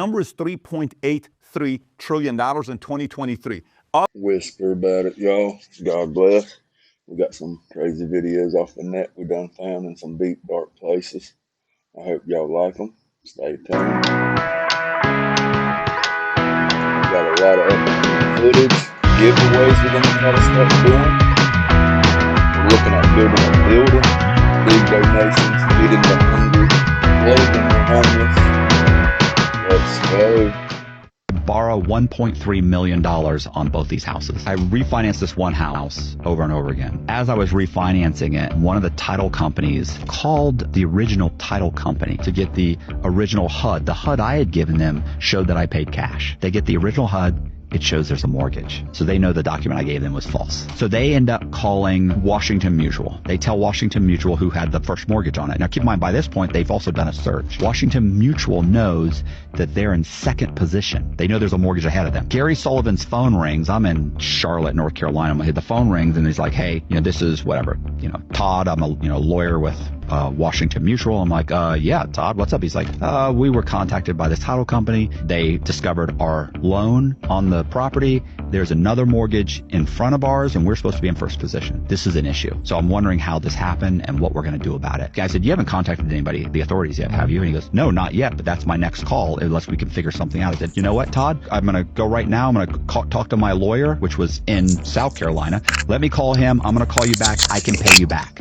Number is $3.83 trillion in 2023. Whisper about it, y'all. God bless. We got some crazy videos off the net we done found in some deep, dark places. I hope y'all like them. Stay tuned. We got a lot of upcoming footage, giveaways we're going to try to start doing. We're looking at building a building, big donations, feeding the hungry, clothing the homeless. Let's go. Borrow $1.3 million on both these houses. I refinanced this one house over and over again. As I was refinancing it, one of the title companies called the original title company to get the original HUD. The HUD I had given them showed that I paid cash. They get the original HUD. It shows there's a mortgage. So they know the document I gave them was false. So they end up calling Washington Mutual. They tell Washington Mutual, who had the first mortgage on it. Now keep in mind, by this point, they've also done a search. Washington Mutual knows that they're in second position. They know there's a mortgage ahead of them. Gary Sullivan's phone rings. I'm in Charlotte, North Carolina. The phone rings and he's like, hey, this is whatever, Todd, I'm a, lawyer with Washington Mutual. I'm like, yeah, Todd, what's up? He's like, we were contacted by this title company. They discovered our loan on the property. There's another mortgage in front of ours, and we're supposed to be in first position. This is an issue. So I'm wondering how this happened and what we're going to do about it. Guy said, you haven't contacted anybody, the authorities yet, have you? And he goes, no, not yet, but that's my next call unless we can figure something out. I said, you know what, Todd? I'm going to go right now. I'm going to talk to my lawyer, which was in South Carolina. Let me call him. I'm going to call you back. I can pay you back.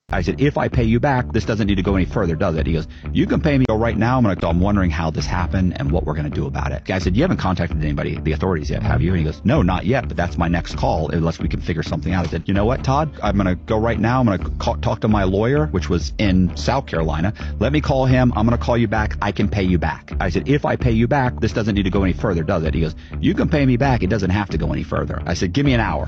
I said, if I pay you back, this doesn't need to go any further, does it? He goes, you can pay me right now. I'm wondering how this happened and what we're going to do about it. Guy said, you haven't contacted anybody, the authorities yet, have you? And he goes, no, not yet, but that's my next call unless we can figure something out. I said, you know what, Todd? I'm going to go right now. I'm going to talk to my lawyer, which was in South Carolina. Let me call him. I'm going to call you back. I can pay you back. I said, if I pay you back, this doesn't need to go any further, does it? He goes, you can pay me back. It doesn't have to go any further. I said, give me an hour.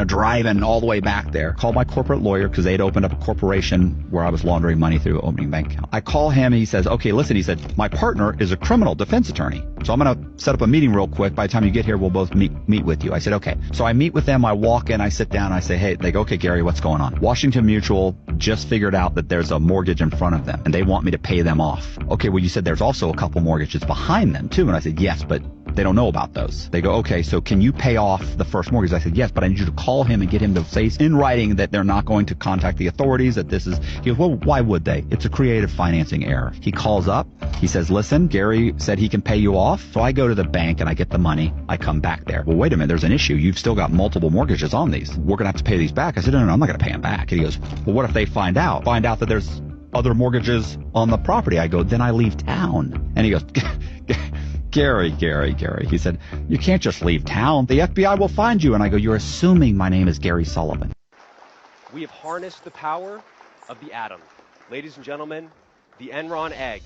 Driving all the way back there. Called my corporate lawyer because they had opened up a corporation where I was laundering money through opening bank account. I call him and he says, okay, listen, he said, my partner is a criminal defense attorney. So I'm going to set up a meeting real quick. By the time you get here, we'll both meet with you. I said, okay. So I meet with them. I walk in, I sit down, I say, hey, they go, okay, Gary, what's going on? Washington Mutual just figured out that there's a mortgage in front of them and they want me to pay them off. Okay, well, you said there's also a couple mortgages behind them too. And I said, yes, but they don't know about those. They go, okay, so can you pay off the first mortgage? I said, yes, but I need you to call him and get him to say in writing that they're not going to contact the authorities, that this is, he goes, well, why would they? It's a creative financing error. He calls up, he says, listen, Gary said he can pay you off. So I go to the bank and I get the money. I come back there. Well, wait a minute, there's an issue. You've still got multiple mortgages on these. We're going to have to pay these back. I said, no, I'm not going to pay them back. And he goes, well, what if they find out that there's other mortgages on the property? I go, then I leave town. And he goes, Gary. He said, you can't just leave town. The FBI will find you. And I go, you're assuming my name is Gary Sullivan. We have harnessed the power of the atom. Ladies and gentlemen, the Enron egg.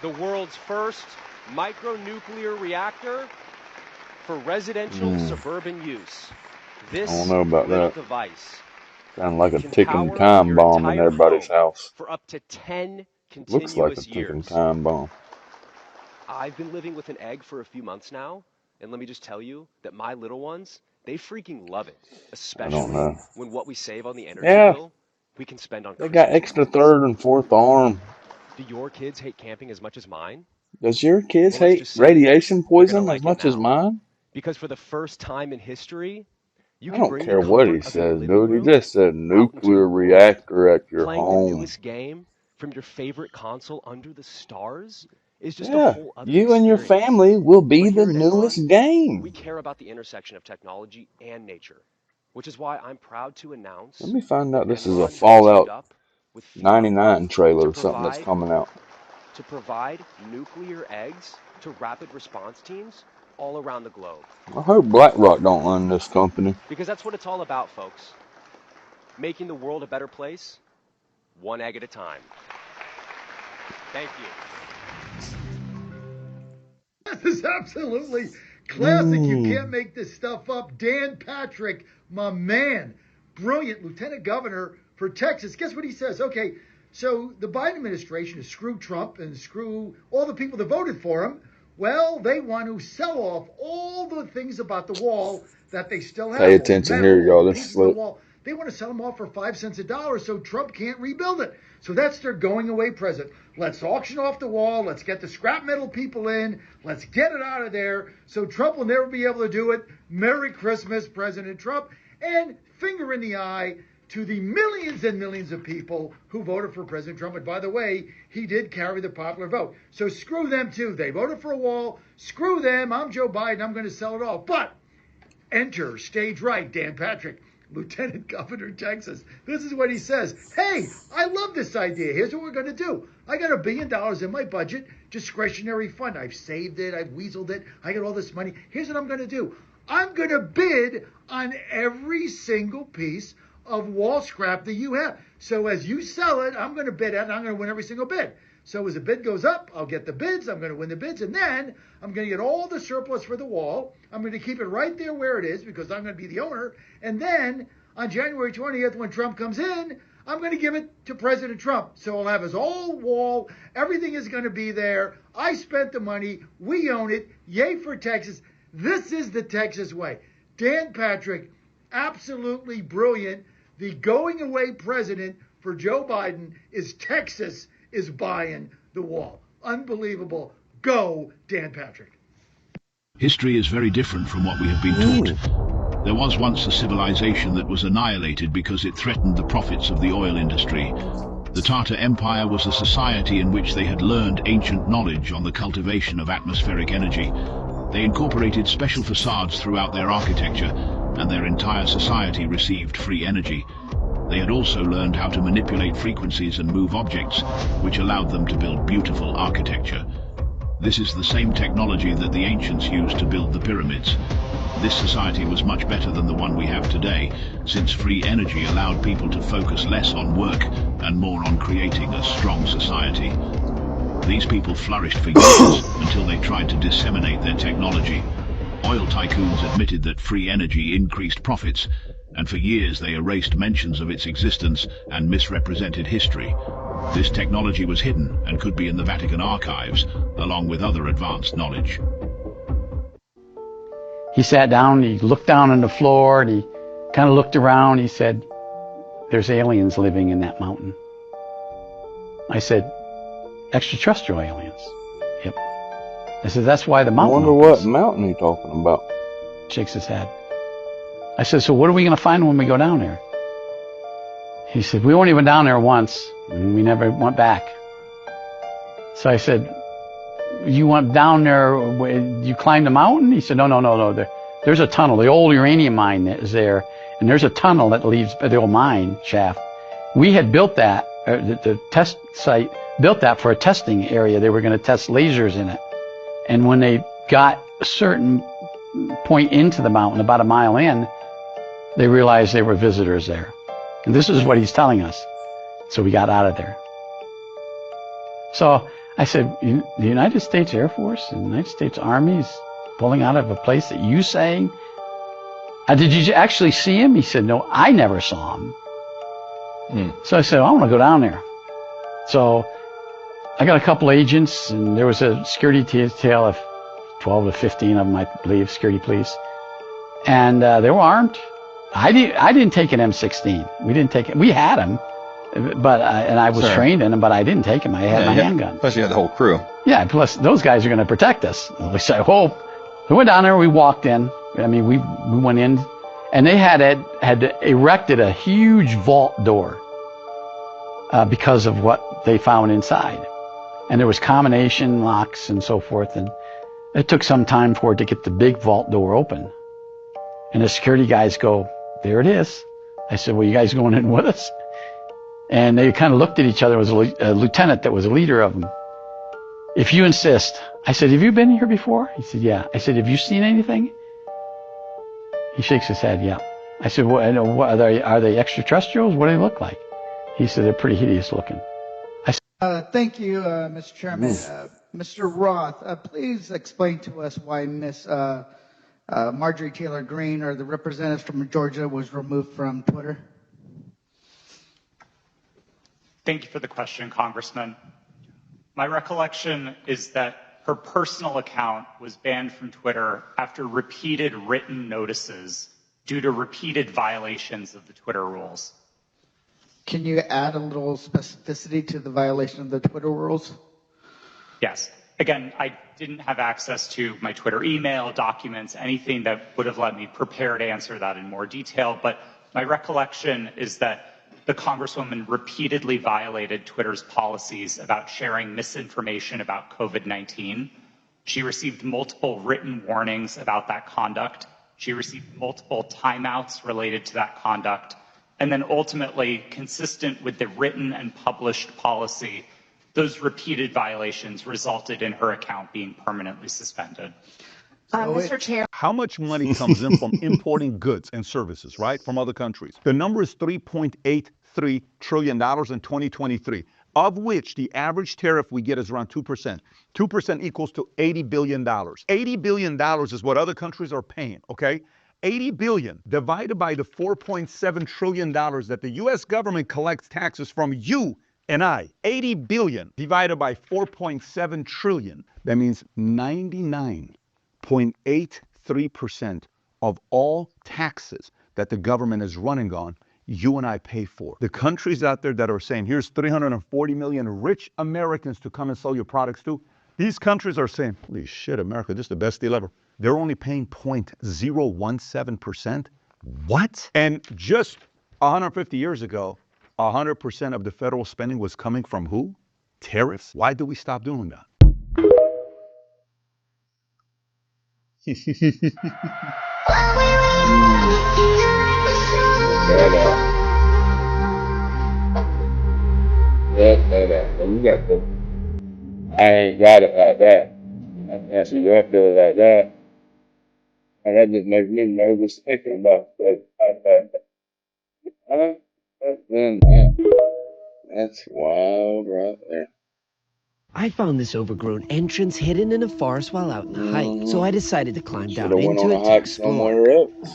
The world's first micronuclear reactor for residential suburban use. This I don't know about little that. device Sounds like a can ticking power time your bomb in entire everybody's home house. for up to 10 Looks like a continuous ticking years. time bomb. I've been living with an egg for a few months now, and let me just tell you that my little ones, they freaking love it, I don't especially know. when what we save on the energy Yeah, bill, we can spend on they got Christmas extra presents. third and fourth arm. Do your kids hate camping as much as mine? Does your kids Well, let's hate just say radiation they're going to poison as like it much as now, mine? because for the first time in history, you I can don't bring the care what he comfort of your says, living dude. He room just said out into the nuclear world. reactor at your Playing the home. newest game from your favorite console under the stars is just a Yeah, whole other you and your experience. family will be But the here at Enron, newest we game. care about the intersection of technology and nature, which is why I'm proud to Let announce me find out that this is a Enron has teamed Fallout up with Fuel 99 trailer to or something that's provide coming out. nuclear eggs to rapid response teams all around the globe. I hope BlackRock don't run this company. Because that's what it's all about, folks. Making the world a better place, one egg at a time. Thank you. This is absolutely classic. You can't make this stuff up. Dan Patrick, my man, brilliant lieutenant governor for Texas. Guess what he says? Okay, so the Biden administration is screw Trump and screw all the people that voted for him. Well, they want to sell off all the things about the wall that they still have. Pay attention all the metal, here, y'all. all the This pieces of the slip. wall. They want to sell them off for 5 cents a dollar so Trump can't rebuild it. So that's their going away present. Let's auction off the wall. Let's get the scrap metal people in. Let's get it out of there so Trump will never be able to do it. Merry Christmas, President Trump. And finger in the eye to the millions and millions of people who voted for President Trump. And by the way, he did carry the popular vote. So screw them too. They voted for a wall. Screw them. I'm Joe Biden. I'm going to sell it all. But enter stage right, Dan Patrick, Lieutenant Governor, Texas. This is what he says. Hey, I love this idea. Here's what we're going to do. I got $1 billion in my budget, discretionary fund. I've saved it. I've weaseled it. I got all this money. Here's what I'm going to do. I'm going to bid on every single piece of wall scrap that you have. So as you sell it, I'm going to bid it, and I'm going to win every single bid. So as the bid goes up, I'll get the bids. I'm going to win the bids, and then I'm going to get all the surplus for the wall. I'm going to keep it right there where it is because I'm going to be the owner. And then on January 20th, when Trump comes in, I'm going to give it to President Trump. So I'll have his whole wall. Everything is going to be there. I spent the money. We own it. Yay for Texas. This is the Texas way. Dan Patrick, absolutely brilliant. The going away president for Joe Biden is Texas is buying the wall. Unbelievable. Go, Dan Patrick. History is very different from what we have been taught. There was once a civilization that was annihilated because it threatened the profits of the oil industry. The Tartar Empire was a society in which they had learned ancient knowledge on the cultivation of atmospheric energy. They incorporated special facades throughout their architecture, and their entire society received free energy. They had also learned how to manipulate frequencies and move objects, which allowed them to build beautiful architecture. This is the same technology that the ancients used to build the pyramids. This society was much better than the one we have today, since free energy allowed people to focus less on work and more on creating a strong society. These people flourished for years until they tried to disseminate their technology. Oil tycoons admitted that free energy increased profits, and for years they erased mentions of its existence and misrepresented history. This technology was hidden and could be in the Vatican archives, along with other advanced knowledge. He sat down, he looked down on the floor, and he kind of looked around. He said, "There's aliens living in that mountain." I said, "Extraterrestrial aliens?" "Yep." I said, "That's why the I mountain wonder opens." what mountain he's talking about. Shakes his head. I said, "So what are we going to find when we go down there?" He said, "We only went down there once, and we never went back." So I said, "You went down there, you climbed the mountain?" He said, No. There's a tunnel. The old uranium mine that is there, and there's a tunnel that leads the old mine shaft. We had built that, the test site built that for a testing area. They were going to test lasers in it. And when they got a certain point into the mountain, about a mile in, they realized there were visitors there. And this is what he's telling us. So we got out of there. So I said, the United States Air Force and the United States Army is pulling out of a place that you saying? Did you actually see him? He said, "No, I never saw him." So I said, "I want to go down there." So I got a couple agents, and there was a security detail of 12 to 15 of them, I believe, security police. And they were armed. I didn't take an M16. We didn't take it. We had them, but and I was trained in them, but I didn't take them. I had my handgun. Plus you had the whole crew. Yeah, plus those guys are going to protect us. At least I hope. We went down there. We walked in. I mean, we went in, and they had erected a huge vault door because of what they found inside. And there was combination locks and so forth, and it took some time for it to get the big vault door open. And the security guys go, "There it is." I said, "Well, you guys going in with us?" And they kind of looked at each other. There was a lieutenant that was a leader of them. "If you insist." I said, "Have you been here before?" He said, "Yeah." I said, "Have you seen anything?" He shakes his head, "Yeah." I said, "What are they extraterrestrials? What do they look like?" He said, "They're pretty hideous looking." Thank you, Mr. Chairman. Mr. Roth, please explain to us why Miss Marjorie Taylor Greene, or the representative from Georgia, was removed from Twitter. Thank you for the question, Congressman. My recollection is that her personal account was banned from Twitter after repeated written notices due to repeated violations of the Twitter rules. Can you add a little specificity to the violation of the Twitter rules? Yes. Again, I didn't have access to my Twitter email, documents, anything that would have let me prepare to answer that in more detail. But my recollection is that the Congresswoman repeatedly violated Twitter's policies about sharing misinformation about COVID-19. She received multiple written warnings about that conduct. She received multiple timeouts related to that conduct. And then ultimately, consistent with the written and published policy, those repeated violations resulted in her account being permanently suspended. Mr. Chair. How much money comes in from importing goods and services, right, from other countries? The number is $3.83 trillion in 2023, of which the average tariff we get is around 2%. 2% equals to $80 billion. $80 billion is what other countries are paying, okay? 80 billion divided by the $4.7 trillion that the U.S. government collects taxes from you and I. 80 billion divided by 4.7 trillion. That means 99.83% of all taxes that the government is running on, you and I pay for. The countries out there that are saying, here's 340 million rich Americans to come and sell your products to, these countries are saying, holy shit, America, this is the best deal ever. They're only paying 0.017%. What? And just 150 years ago, 100% of the federal spending was coming from who? Tariffs. Why do we stop doing that? You got to. I ain't got it like that. I can't see you do it like that. And that just makes me nervous thinking about that. That's wild right there. I found this overgrown entrance hidden in a forest while out on a hike, so I decided to climb down Should've went into on it a to hike explore. somewhere else.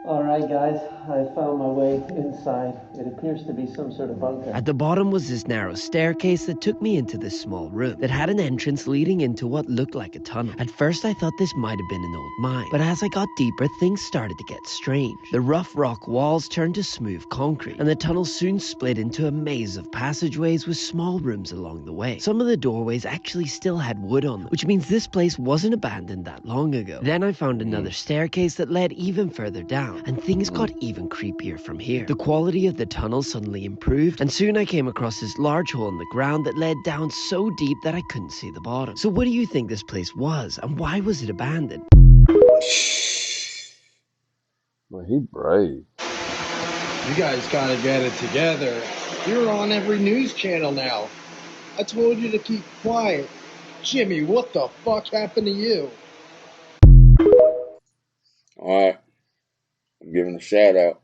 Alright guys, I found my way inside. It appears to be some sort of bunker. At the bottom was this narrow staircase that took me into this small room that had an entrance leading into what looked like a tunnel. At first I thought this might have been an old mine, but as I got deeper things started to get strange. The rough rock walls turned to smooth concrete, and the tunnel soon split into a maze of passageways with small rooms along the way. Some of the doorways actually still had wood on them, which means this place wasn't abandoned that long ago. Then I found another staircase that led even further down, and things got even creepier from here. The quality of the tunnel suddenly improved, and soon I came across this large hole in the ground that led down so deep that I couldn't see the bottom. So what do you think this place was, and why was it abandoned? Well, he brave. You guys gotta get it together. You're on every news channel now. I told you to keep quiet. Jimmy, what the fuck happened to you? Alright. I'm giving a shout out.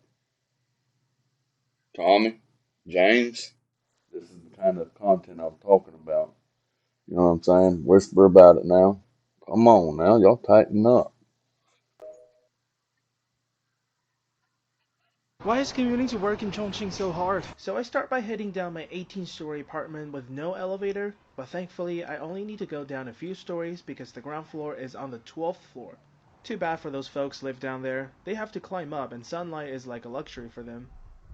Tommy, James, this is the kind of content I'm talking about. You know what I'm saying? Whisper about it now. Come on now, y'all tighten up. Why is community work in Chongqing so hard? So I start by heading down my 18-story apartment with no elevator, but thankfully I only need to go down a few stories because the ground floor is on the 12th floor. Too bad for those folks live down there. They have to climb up and sunlight is like a luxury for them.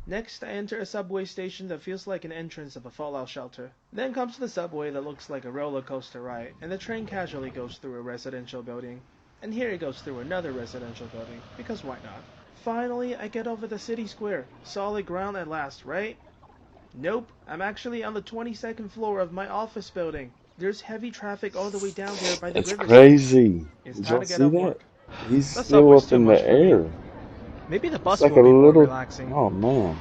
Next, I enter a subway station that feels like an entrance of a fallout shelter. Then comes the subway that looks like a roller coaster ride, and the train casually goes through a residential building. And here it goes through another residential building, because why not? Finally, I get over the city square. Solid ground at last, right? Nope, I'm actually on the 22nd floor of my office building. There's heavy traffic all the way down there by the river. That's crazy. It's Did time y'all to get see off that? work. He's The still subway's up too in much the for me. air. Maybe the It's bus like will a be more little. relaxing. Oh man.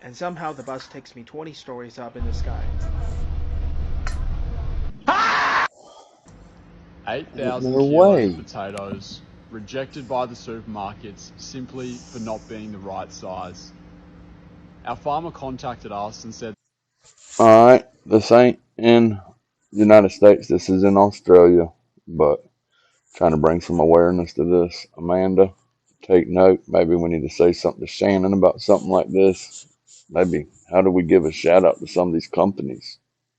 And somehow the bus takes me 20 stories up in the sky. 8,000 No kilos way. of potatoes rejected by the supermarkets simply for not being the right size. Our farmer contacted us and said, Alright, this ain't in the United States, this is in Australia, but trying to bring some awareness to this. Amanda, take note. Maybe we need to say something to Shannon about something like this. Maybe how do we give a shout out to some of these companies?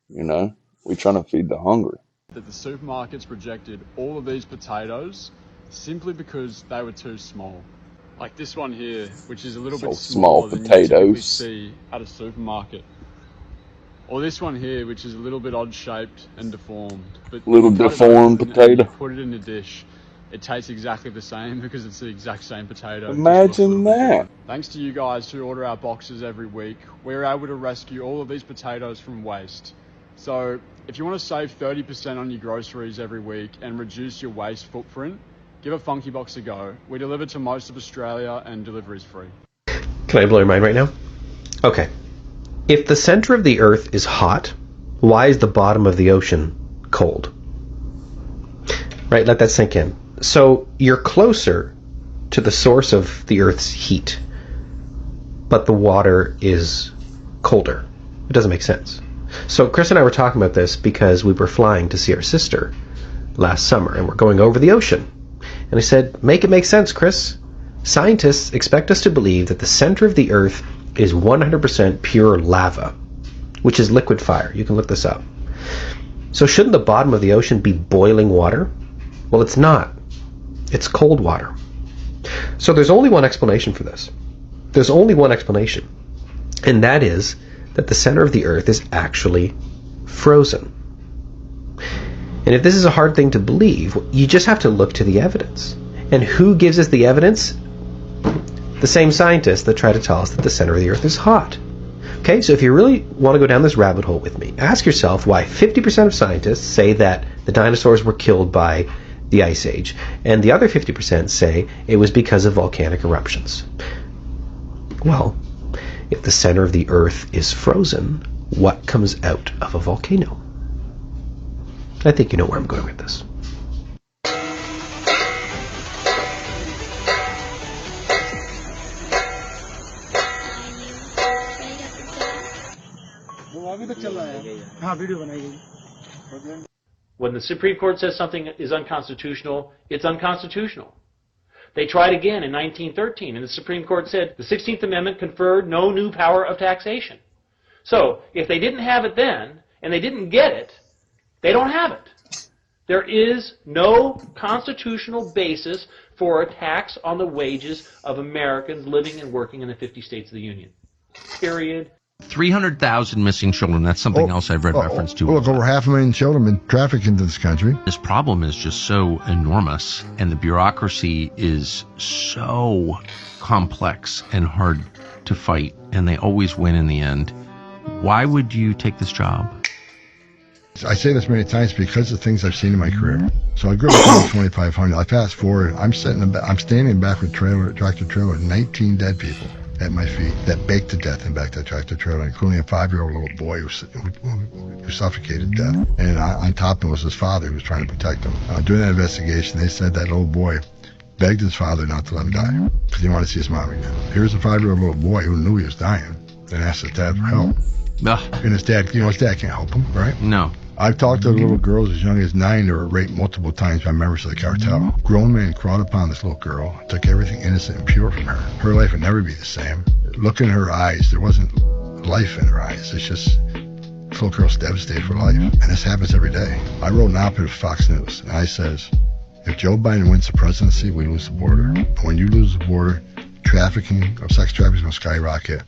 You know, we're trying to feed the hungry. That the supermarkets rejected all of these potatoes simply because they were too small. Like this one here, which is a little So bit small smaller than you typically potatoes. see at a supermarket. Or this one here, which is a little bit odd-shaped and deformed. But Little you cut it deformed open and you potato. put it in a dish, it tastes exactly the same because it's the exact same potato, just looks a Imagine little bit that. different. Thanks to you guys who order our boxes every week, we're able to rescue all of these potatoes from waste. So if you want to save 30% on your groceries every week and reduce your waste footprint, give a Funky Box a go. We deliver to most of Australia and delivery's free. Can I blow your mind right now? Okay. If the center of the Earth is hot, why is the bottom of the ocean cold? Right, let that sink in. So you're closer to the source of the Earth's heat, but the water is colder. It doesn't make sense. So Chris and I were talking about this because we were flying to see our sister last summer, and we're going over the ocean. And I said, make it make sense, Chris. Scientists expect us to believe that the center of the Earth is 100% pure lava, which is liquid fire. You can look this up. So shouldn't the bottom of the ocean be boiling water? Well, it's not. It's cold water. So there's only one explanation for this. There's only one explanation. And that is that the center of the Earth is actually frozen. And if this is a hard thing to believe, you just have to look to the evidence. And who gives us the evidence? The same scientists that try to tell us that the center of the Earth is hot. Okay, so if you really want to go down this rabbit hole with me, ask yourself why 50% of scientists say that the dinosaurs were killed by the Ice Age, and the other 50% say it was because of volcanic eruptions. Well, if the center of the Earth is frozen, what comes out of a volcano? I think you know where I'm going with this. When the Supreme Court says something is unconstitutional, it's unconstitutional. They tried again in 1913, and the Supreme Court said the 16th Amendment conferred no new power of taxation. So, if they didn't have it then, and they didn't get it, they don't have it. There is no constitutional basis for a tax on the wages of Americans living and working in the 50 states of the Union. Period. 300,000 missing children. That's something else I've read reference to. Look, over 500,000 children have been trafficked into this country. This problem is just so enormous, and the bureaucracy is so complex and hard to fight, and they always win in the end. Why would you take this job? I say this many times because of things I've seen in my career. So I grew up in 2,500. I fast forward. I'm standing in back of a tractor trailer with 19 dead people at my feet that baked to death in back of that tractor trailer, including a 5-year-old little boy who suffocated to death. And on top of him was his father who was trying to protect him. During that investigation, they said that little boy begged his father not to let him die because he wanted to see his mom again. Here's a 5-year-old little boy who knew he was dying and asked his dad for help. And his dad, his dad can't help him, right? No. I've talked to little girls as young as 9 that were raped multiple times by members of the cartel. Grown man crawled upon this little girl, took everything innocent and pure from her. Her life would never be the same. Look in her eyes. There wasn't life in her eyes. It's just, this little girl's devastated for life. And this happens every day. I wrote an op-ed for Fox News, and I says, if Joe Biden wins the presidency, we lose the border. When you lose the border, sex trafficking will skyrocket.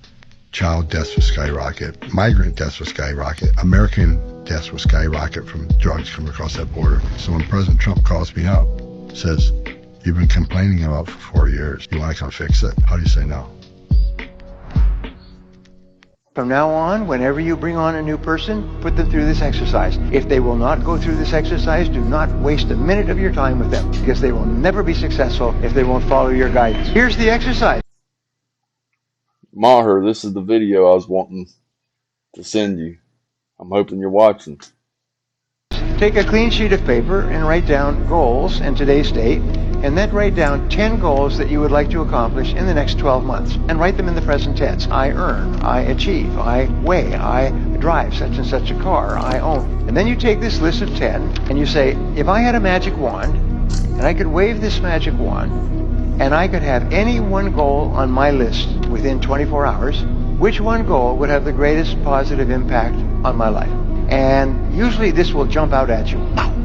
Child deaths will skyrocket. Migrant deaths will skyrocket. American deaths will skyrocket from drugs coming across that border. So when President Trump calls me up, says, you've been complaining about for 4 years, you want to come fix it? How do you say no? From now on, whenever you bring on a new person, put them through this exercise. If they will not go through this exercise, do not waste a minute of your time with them, because they will never be successful if they won't follow your guidance. Here's the exercise. Maher, this is the video I was wanting to send you. I'm hoping you're watching. Take a clean sheet of paper and write down goals in today's date, and then write down 10 goals that you would like to accomplish in the next 12 months, and write them in the present tense. I earn, I achieve, I weigh, I drive such and such a car, I own. And then you take this list of 10, and you say, if I had a magic wand, and I could wave this magic wand, and I could have any one goal on my list within 24 hours, which one goal would have the greatest positive impact on my life? And usually this will jump out at you.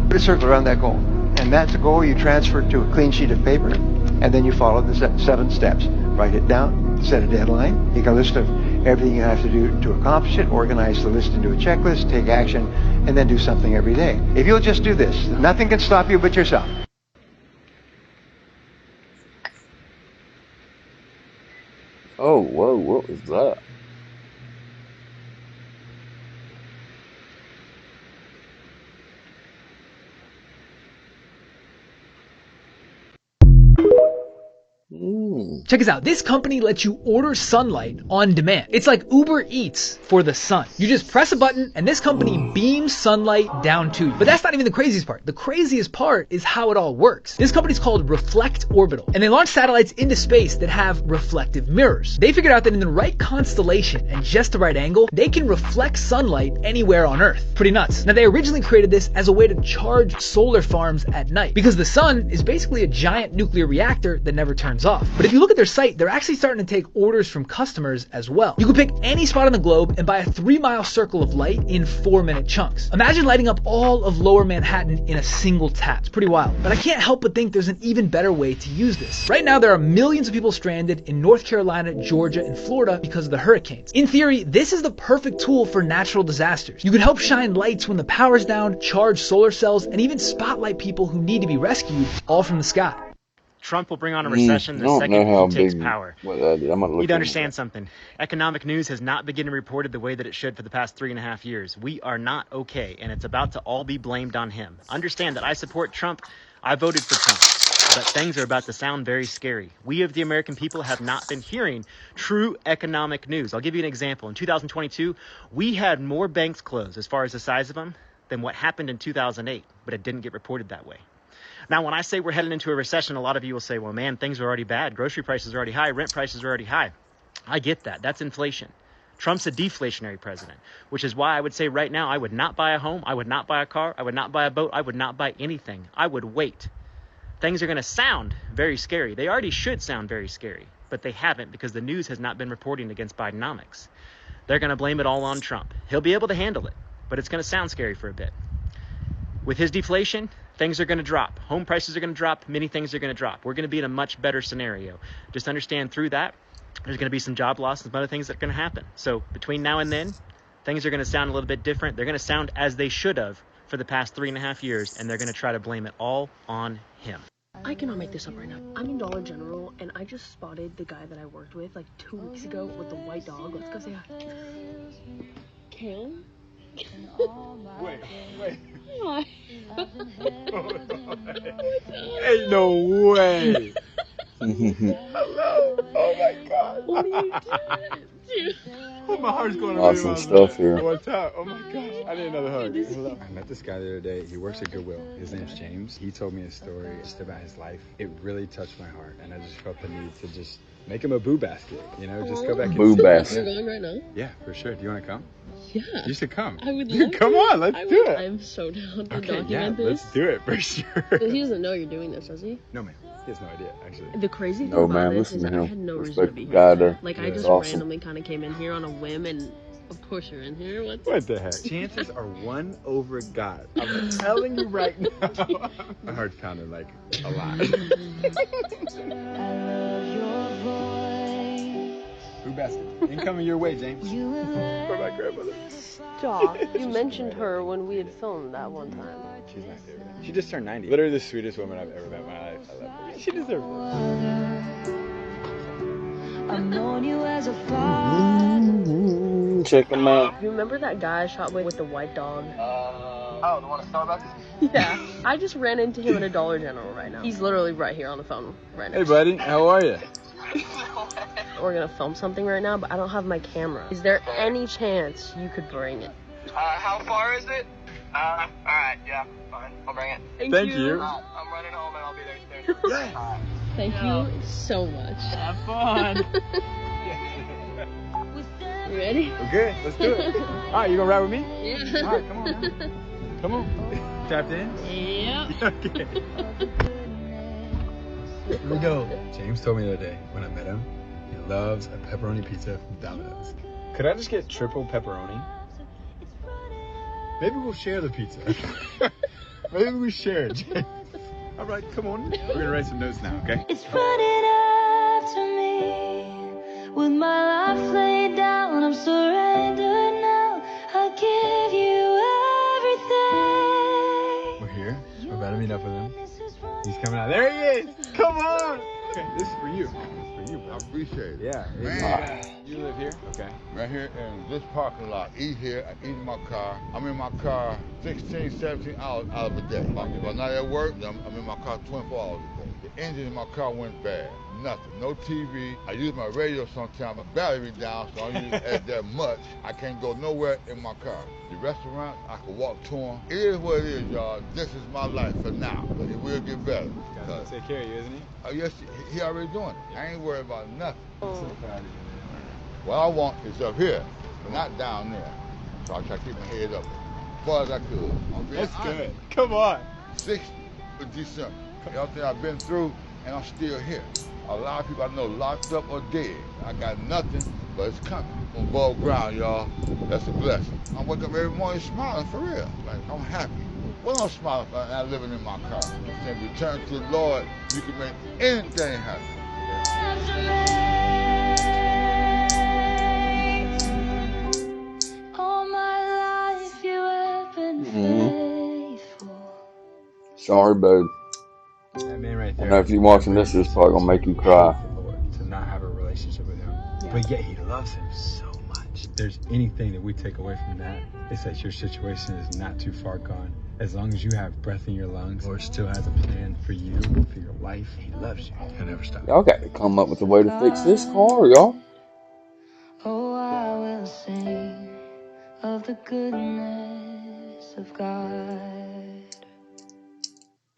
Put a circle around that goal. And that's a goal you transfer to a clean sheet of paper, and then you follow the 7 steps. Write it down, set a deadline, make a list of everything you have to do to accomplish it, organize the list into a checklist, take action, and then do something every day. If you'll just do this, nothing can stop you but yourself. Oh, whoa, what was that? Check this out. This company lets you order sunlight on demand. It's like Uber Eats for the sun. You just press a button and this company beams sunlight down to you. But that's not even the craziest part. The craziest part is how it all works. This company's called Reflect Orbital, and they launch satellites into space that have reflective mirrors. They figured out that in the right constellation and just the right angle, they can reflect sunlight anywhere on Earth. Pretty nuts. Now, they originally created this as a way to charge solar farms at night, because the sun is basically a giant nuclear reactor that never turns off. But if you look at their site, they're actually starting to take orders from customers as well. You can pick any spot on the globe and buy a 3-mile circle of light in 4-minute chunks. Imagine lighting up all of lower Manhattan in a single tap. It's pretty wild. But I can't help but think there's an even better way to use this. Right now, there are millions of people stranded in North Carolina, Georgia, and Florida because of the hurricanes. In theory, this is the perfect tool for natural disasters. You can help shine lights when the power's down, charge solar cells, and even spotlight people who need to be rescued, all from the sky. Trump will bring on a recession the second he takes power. You need to understand something. Economic news has not been getting reported the way that it should for the past 3.5 years. We are not okay, and it's about to all be blamed on him. Understand that I support Trump. I voted for Trump. But things are about to sound very scary. We of the American people have not been hearing true economic news. I'll give you an example. In 2022, we had more banks closed as far as the size of them than what happened in 2008, but it didn't get reported that way. Now, when I say we're heading into a recession, a lot of you will say, well, man, things are already bad. Grocery prices are already high. Rent prices are already high. I get that. That's inflation. Trump's a deflationary president, which is why I would say right now I would not buy a home. I would not buy a car. I would not buy a boat. I would not buy anything. I would wait. Things are going to sound very scary. They already should sound very scary, but they haven't because the news has not been reporting against Bidenomics. They're going to blame it all on Trump. He'll be able to handle it, but it's going to sound scary for a bit. With his deflation, things are going to drop. Home prices are going to drop. Many things are going to drop. We're going to be in a much better scenario. Just understand through that, there's going to be some job loss and some other things that are going to happen. So between now and then, things are going to sound a little bit different. They're going to sound as they should have for the past 3.5 years, and they're going to try to blame it all on him. I cannot make this up right now. I'm in Dollar General, and I just spotted the guy that I worked with like 2 weeks ago with the white dog. Let's go say hi. Cam? Wait. Hi. Ain't no way. Hello. Oh my God. What are you doing? Oh, my heart's going Awesome stuff here. What's up? Oh my gosh. I need another hug. Hello. I met this guy the other day. He works at Goodwill. His name's James. He told me a story just about his life. It really touched my heart, and I just felt the need to just make him a boo basket. You know, just go back and Boo basket. You're going right now? Yeah, for sure. Do you want to come? Yeah. You should come. I would love Come to. on, let's do it. I'm so down to Okay, document yeah, this. let's do it for sure. He doesn't know you're doing this, does he? No, man. He has no idea, actually. The crazy thing No, about man, this listen is to that I him. had no reason Respect to be the here. guy there. Like, I Yeah. just It's awesome. randomly kind of came in here on a whim, and of course you're in here. What the heck? Chances are 1 over God. I'm telling you right now. My heart's pounding like a lot. Boo basket. Incoming your way, James. For my grandmother. Stop. You mentioned her when we had filmed that one time. She's my favorite. She just turned 90. Literally the sweetest woman I've ever met in my life. I love her. She deserves it. I've known you as a Check him out. You remember that guy I shot with the white dog? Oh, the one at Starbucks? Yeah. I just ran into him at a Dollar General right now. He's literally right here on the phone right now. Hey, buddy. How are you? We're gonna film something right now, but I don't have my camera. Is there any chance you could bring it? How far is it? Alright, yeah, fine. I'll bring it. Thank you. I'm running home and I'll be there soon. Yeah. Thank you so much. Have fun. You ready? Okay, let's do it. All right, you gonna ride with me? Yeah. All right, come on, man. Come on. Tapped in? Yep. Okay. Here we go. James told me the other day when I met him, he loves a pepperoni pizza from Domino's. Could I just get triple pepperoni? Maybe we'll share the pizza. Maybe we share it. All right, come on. We're gonna write some notes now, okay? It's running after me. With my life laid down, I'm surrendered now. I give you everything. We're here. We're about to meet up with him. He's coming out. There he is! Come on! Okay, this is for you. This is for you, bro. I appreciate it. Yeah. Man. You live here? Okay. Right here in this parking lot. Eat here, I eat in my car. I'm in my car 16, 17 hours out of the day. If I'm not at work, I'm in my car 24 hours a day. The engine in my car went bad. Nothing. No TV. I use my radio sometimes. My battery down, so I don't use it that much. I can't go nowhere in my car. The restaurant, I can walk to them. It is what it is, y'all. This is my life for now, but it will get better. God's gonna take care of you, isn't he? Oh, yes, he already doing it. I ain't worried about nothing. I'm so proud of you. What I want is up here, but not down there. So I try to keep my head up as far as I could. That's good. Come on. 60 for December. Everything I've been through, and I'm still here. A lot of people I know locked up or dead. I got nothing, but it's coming. I'm above ground, y'all. That's a blessing. I wake up every morning smiling for real. Like, I'm happy. Well, I'm smiling if I'm not living in my car. I'm saying, return to the Lord, you can make anything happen. All my life you have been faithful. Sorry, babe. That man right I there. know if you're watching this, it's probably gonna make you cry. To not have a relationship with him. Yeah. But yet he loves him so much. If there's anything that we take away from that, it's that your situation is not too far gone. As long as you have breath in your lungs, Lord still has a plan for you, for your life. He loves you. He'll never stop. Y'all got to come up with a way to fix this car, y'all. Oh, I will sing of the goodness of God.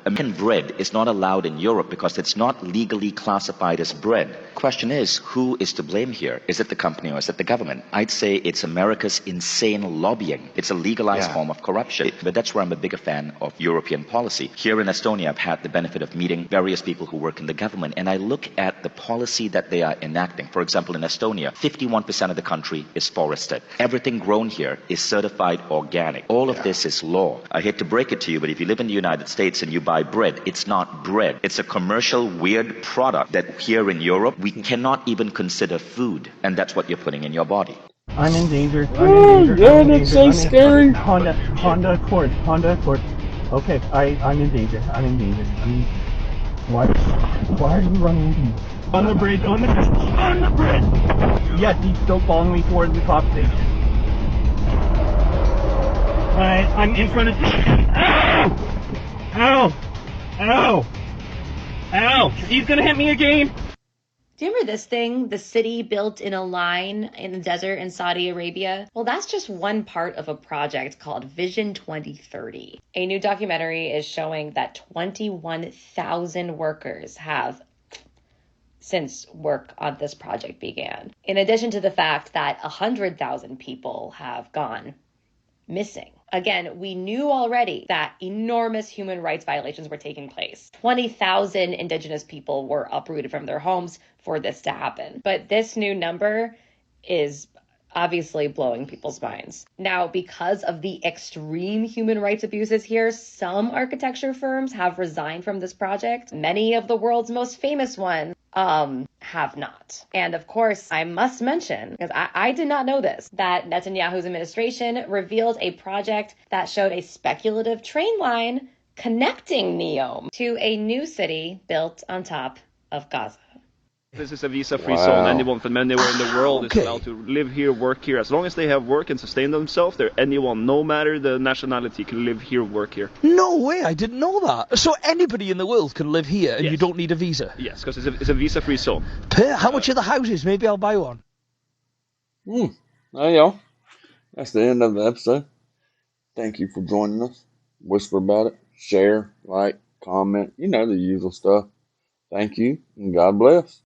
American bread is not allowed in Europe because it's not legally classified as bread. Question is, who is to blame here? Is it the company or is it the government? I'd say it's America's insane lobbying. It's a legalized form of corruption. But that's where I'm a bigger fan of European policy. Here in Estonia, I've had the benefit of meeting various people who work in the government, and I look at the policy that they are enacting. For example, in Estonia, 51% of the country is forested. Everything grown here is certified organic. All of this is law. I hate to break it to you, but if you live in the United States and you buy bread, it's not bread. It's a commercial weird product that here in Europe we cannot even consider food, and that's what you're putting in your body. I'm in danger. God, that's so scary. Honda Accord. Okay, I'm in danger. Why are you running into me? On the bridge. Yes, he's still following me towards the top station. Alright, I'm in front of you. Ow! He's gonna hit me again! Do you remember this thing, the city built in a line in the desert in Saudi Arabia? Well, that's just one part of a project called Vision 2030. A new documentary is showing that 21,000 workers have since work on this project began. In addition to the fact that 100,000 people have gone missing. Again, we knew already that enormous human rights violations were taking place. 20,000 indigenous people were uprooted from their homes for this to happen. But this new number is obviously blowing people's minds. Now, because of the extreme human rights abuses here, some architecture firms have resigned from this project. Many of the world's most famous ones have not. And of course, I must mention, because I did not know this, that Netanyahu's administration revealed a project that showed a speculative train line connecting Neom to a new city built on top of Gaza. This is a visa-free zone. Anyone from anywhere in the world is allowed to live here, work here. As long as they have work and sustain themselves, anyone, no matter the nationality, can live here, work here. No way, I didn't know that. So anybody in the world can live here and you don't need a visa? Yes, because it's a visa-free zone. How much are the houses? Maybe I'll buy one. There you go. That's the end of the episode. Thank you for joining us. Whisper about it. Share, like, comment. You know the usual stuff. Thank you, and God bless.